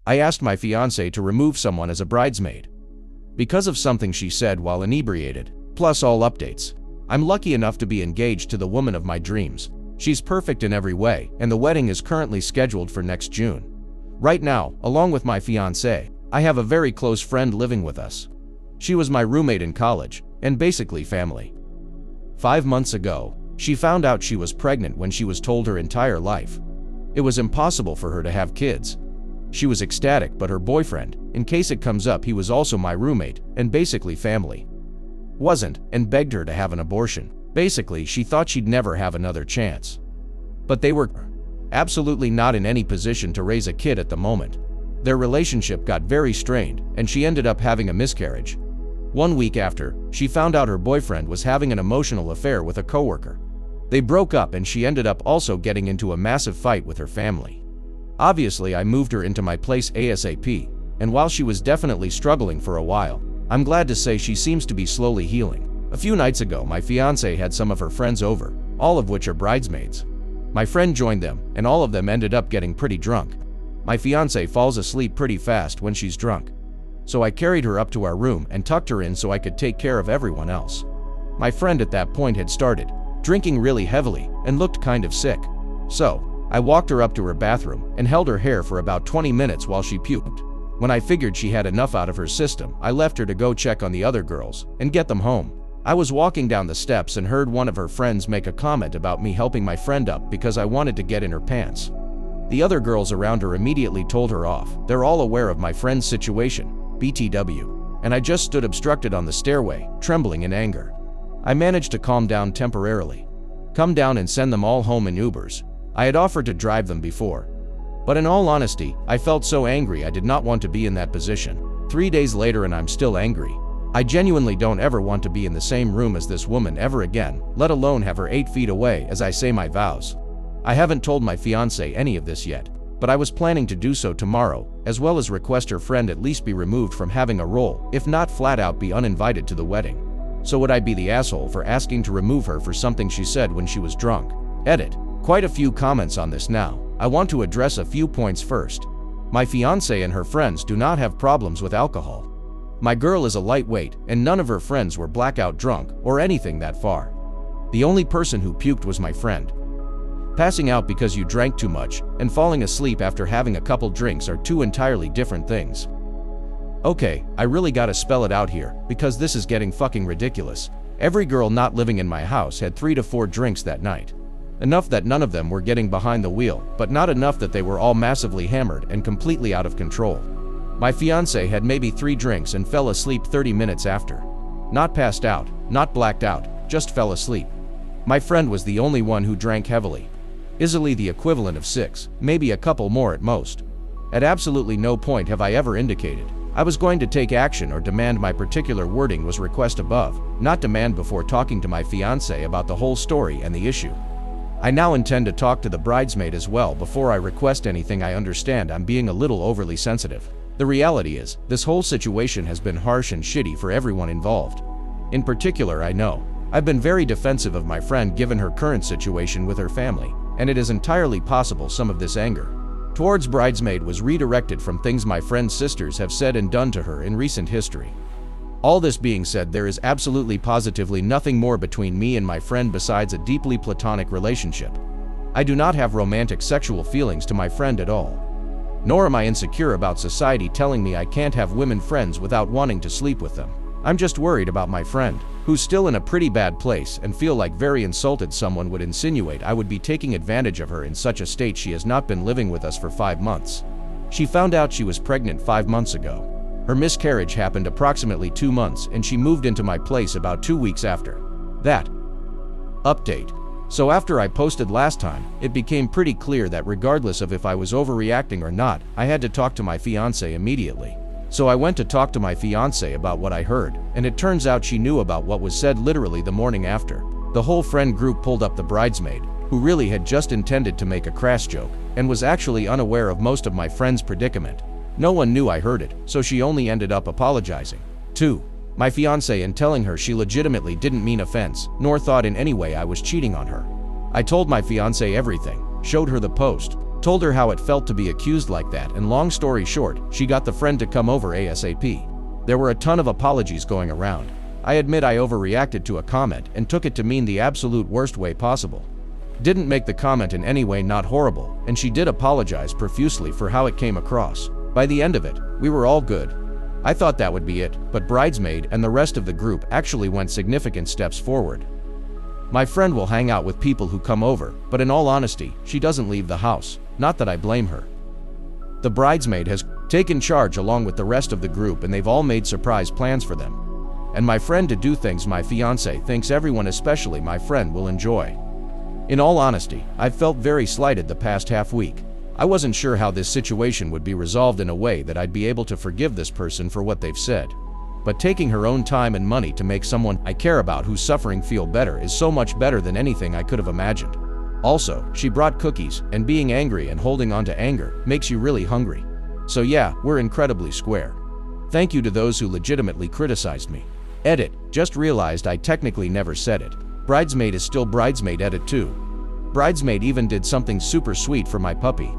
I asked my fiancé to remove someone as a bridesmaid because of something she said while inebriated. Plus all updates. I'm lucky enough to be engaged to the woman of my dreams. She's perfect in every way, and the wedding is currently scheduled for next June. Right now, along with my fiancé, I have a very close friend living with us. She was my roommate in college, and basically family. 5 months ago, she found out she was pregnant when she was told her entire life it was impossible for her to have kids. She was ecstatic, but her boyfriend, in case it comes up, he was also my roommate and basically family, wasn't, and begged her to have an abortion. Basically, she thought she'd never have another chance. But they were absolutely not in any position to raise a kid at the moment. Their relationship got very strained, and she ended up having a miscarriage. 1 week after, she found out her boyfriend was having an emotional affair with a coworker. They broke up, and she ended up also getting into a massive fight with her family. Obviously, I moved her into my place ASAP, and while she was definitely struggling for a while, I'm glad to say she seems to be slowly healing. A few nights ago, my fiancé had some of her friends over, all of which are bridesmaids. My friend joined them, and all of them ended up getting pretty drunk. My fiancé falls asleep pretty fast when she's drunk, so I carried her up to our room and tucked her in so I could take care of everyone else. My friend at that point had started drinking really heavily and looked kind of sick. So, I walked her up to her bathroom and held her hair for about 20 minutes while she puked. When I figured she had enough out of her system, I left her to go check on the other girls and get them home. I was walking down the steps and heard one of her friends make a comment about me helping my friend up because I wanted to get in her pants. The other girls around her immediately told her off. They're all aware of my friend's situation, BTW, and I just stood obstructed on the stairway, trembling in anger. I managed to calm down temporarily, come down and send them all home in Ubers. I had offered to drive them before, but in all honesty, I felt so angry I did not want to be in that position. 3 days later and I'm still angry. I genuinely don't ever want to be in the same room as this woman ever again, let alone have her 8 feet away as I say my vows. I haven't told my fiancé any of this yet, but I was planning to do so tomorrow, as well as request her friend at least be removed from having a role, if not flat out be uninvited to the wedding. So would I be the asshole for asking to remove her for something she said when she was drunk? Edit. Quite a few comments on this now. I want to address a few points first. My fiancé and her friends do not have problems with alcohol. My girl is a lightweight, and none of her friends were blackout drunk or anything that far. The only person who puked was my friend. Passing out because you drank too much and falling asleep after having a couple drinks are two entirely different things. Okay, I really gotta spell it out here, because this is getting fucking ridiculous. Every girl not living in my house had 3 to 4 drinks that night. Enough that none of them were getting behind the wheel, but not enough that they were all massively hammered and completely out of control. My fiancé had maybe 3 drinks and fell asleep 30 minutes after. Not passed out, not blacked out, just fell asleep. My friend was the only one who drank heavily. Easily the equivalent of 6, maybe a couple more at most. At absolutely no point have I ever indicated I was going to take action or demand. My particular wording was request above, not demand, before talking to my fiancé about the whole story and the issue. I now intend to talk to the bridesmaid as well before I request anything. I understand I'm being a little overly sensitive. The reality is, this whole situation has been harsh and shitty for everyone involved. In particular, I know I've been very defensive of my friend given her current situation with her family, and it is entirely possible some of this anger towards bridesmaid was redirected from things my friend's sisters have said and done to her in recent history. All this being said, there is absolutely positively nothing more between me and my friend besides a deeply platonic relationship. I do not have romantic sexual feelings to my friend at all. Nor am I insecure about society telling me I can't have women friends without wanting to sleep with them. I'm just worried about my friend, who's still in a pretty bad place, and feel like very insulted someone would insinuate I would be taking advantage of her in such a state. She has not been living with us for 5 months. She found out she was pregnant 5 months ago. Her miscarriage happened approximately 2 months, and she moved into my place about 2 weeks after that. Update. So after I posted last time, it became pretty clear that regardless of if I was overreacting or not, I had to talk to my fiancé immediately. So I went to talk to my fiancé about what I heard, and it turns out she knew about what was said literally the morning after. The whole friend group pulled up the bridesmaid, who really had just intended to make a crass joke, and was actually unaware of most of my friend's predicament. No one knew I heard it, so she only ended up apologizing to my fiancé and telling her she legitimately didn't mean offense, nor thought in any way I was cheating on her. I told my fiancé everything, showed her the post, Told her how it felt to be accused like that, and long story short, she got the friend to come over ASAP. There were a ton of apologies going around. I admit I overreacted to a comment and took it to mean the absolute worst way possible. Didn't make the comment in any way not horrible, and she did apologize profusely for how it came across. By the end of it, we were all good. I thought that would be it, but bridesmaid and the rest of the group actually went significant steps forward. My friend will hang out with people who come over, but in all honesty, she doesn't leave the house. Not that I blame her. The bridesmaid has taken charge along with the rest of the group, and they've all made surprise plans for them. And my friend to do things my fiancé thinks everyone, especially my friend, will enjoy. In all honesty, I've felt very slighted the past half week. I wasn't sure how this situation would be resolved in a way that I'd be able to forgive this person for what they've said. But taking her own time and money to make someone I care about who's suffering feel better is so much better than anything I could have imagined. Also, she brought cookies, and being angry and holding on to anger makes you really hungry. So yeah, we're incredibly square. Thank you to those who legitimately criticized me. Edit, just realized I technically never said it. Bridesmaid is still bridesmaid. Edit 2. Bridesmaid even did something super sweet for my puppy.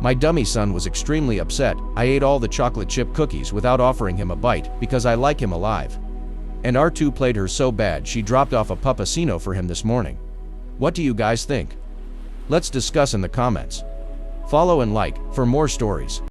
My dummy son was extremely upset. I ate all the chocolate chip cookies without offering him a bite because I like him alive. And R2 played her so bad she dropped off a puppuccino for him this morning. What do you guys think? Let's discuss in the comments. Follow and like for more stories.